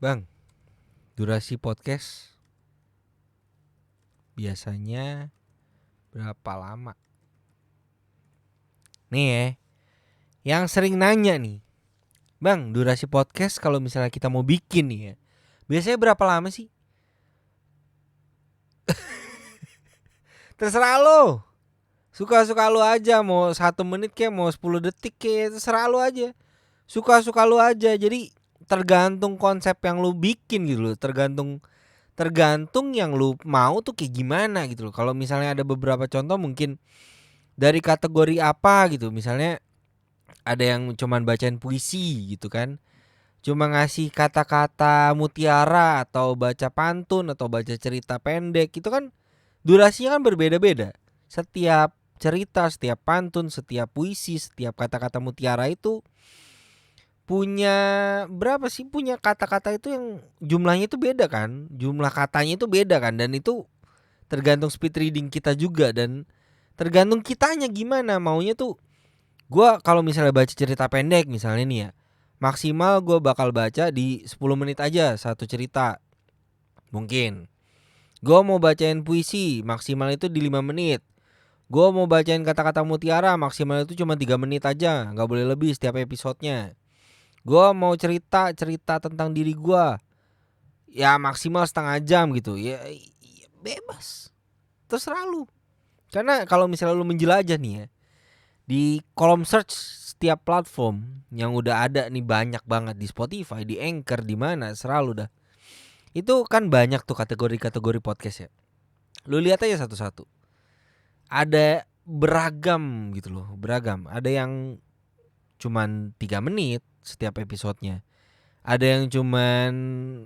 Bang, durasi podcast biasanya berapa lama? Nih yang sering nanya nih, Bang, durasi podcast kalau misalnya kita mau bikin nih ya, biasanya berapa lama sih? Terserah lo, suka-suka lo aja, mau 1 menit kayak mau 10 detik kayak terserah lo aja. Suka-suka lo aja, jadi tergantung konsep yang lo bikin gitu loh, tergantung yang lu mau tuh kayak gimana gitu loh. Kalau misalnya ada beberapa contoh mungkin dari kategori apa gitu, misalnya ada yang cuman bacain puisi gitu kan, cuma ngasih kata-kata mutiara atau baca pantun atau baca cerita pendek itu kan durasinya kan berbeda-beda. Setiap cerita, setiap pantun, setiap puisi, setiap kata-kata mutiara itu punya berapa sih, punya kata-kata itu yang jumlahnya itu beda kan, jumlah katanya itu beda kan, dan itu tergantung speed reading kita juga dan tergantung kitanya gimana maunya tuh. Gua kalau misalnya baca cerita pendek misalnya nih ya, maksimal gue bakal baca di 10 menit aja satu cerita. Mungkin gue mau bacain puisi maksimal itu di 5 menit. Gue mau bacain kata-kata mutiara maksimal itu cuma 3 menit aja, nggak boleh lebih setiap episodenya. Gue mau cerita tentang diri gue, ya maksimal setengah jam gitu ya, bebas terserah lu. Karena kalau misalnya lu menjelajah nih ya, di kolom search setiap platform yang udah ada nih banyak banget, di Spotify, di Anchor, di mana selalu dah. Itu kan banyak tuh kategori-kategori podcast ya. Lu lihat aja satu-satu. Ada beragam gitu loh, beragam. Ada yang cuman 3 menit setiap episodenya. Ada yang cuman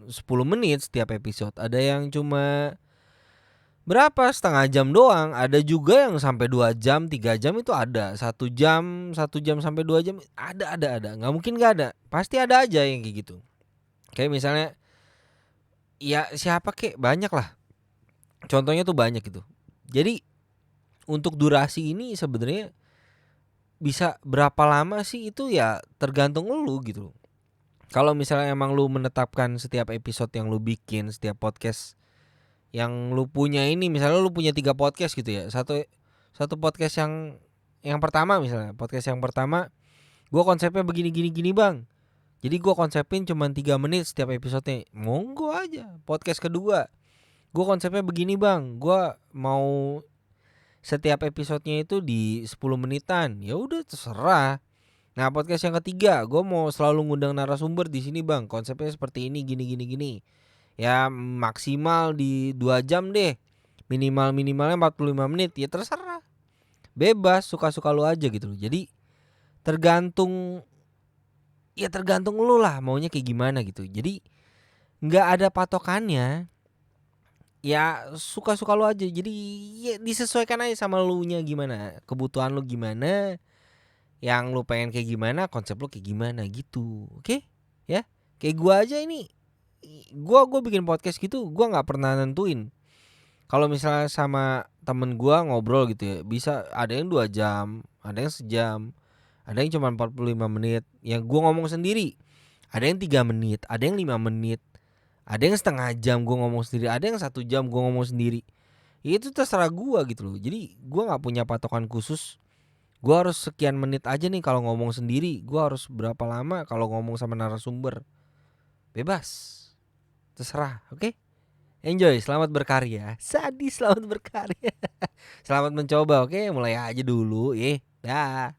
10 menit setiap episode. Ada yang cuma berapa, setengah jam doang. Ada juga yang sampai 2 jam 3 jam itu ada. 1 jam sampai 2 jam ada. Nggak mungkin nggak ada, pasti ada aja yang kayak gitu. Kayak misalnya ya siapa kek, banyak lah contohnya tuh, banyak gitu. Jadi untuk durasi ini sebenarnya bisa berapa lama sih, itu ya tergantung lu gitu. Kalau misalnya emang lu menetapkan setiap episode yang lu bikin, setiap podcast yang lu punya ini, misalnya lu punya 3 podcast gitu ya, satu satu podcast yang pertama, misalnya podcast yang pertama gue konsepnya begini gini gini bang, jadi gue konsepin cuma 3 menit setiap episodenya, monggo aja. Podcast kedua gue konsepnya begini bang, gue mau setiap episodenya itu di 10 menitan, ya udah terserah. Nah podcast yang ketiga gue mau selalu ngundang narasumber di sini bang, konsepnya seperti ini gini gini gini, ya maksimal di 2 jam deh, minimalnya 45 menit, ya terserah, bebas suka-suka lu aja gitu loh. Jadi tergantung, ya tergantung lu lah maunya kayak gimana gitu. Jadi nggak ada patokannya, ya suka-suka lu aja. Jadi ya disesuaikan aja sama lu nya gimana, kebutuhan lu gimana, yang lu pengen kayak gimana, konsep lu kayak gimana gitu. Oke ya, kayak gua aja ini, gua bikin podcast gitu, gua nggak pernah nentuin. Kalau misalnya sama temen gua ngobrol gitu ya, bisa ada yang 2 jam, ada yang sejam, ada yang cuma 45 menit. Yang gua ngomong sendiri, ada yang 3 menit, ada yang 5 menit, ada yang setengah jam gua ngomong sendiri, ada yang 1 jam gua ngomong sendiri. Itu terserah gua gitu loh. Jadi gua nggak punya patokan khusus. Gua harus sekian menit aja nih kalau ngomong sendiri. Gua harus berapa lama kalau ngomong sama narasumber. Bebas. Terserah, oke? Enjoy, selamat berkarya. Sadis, selamat berkarya. Selamat mencoba, oke? Mulai aja dulu, dah.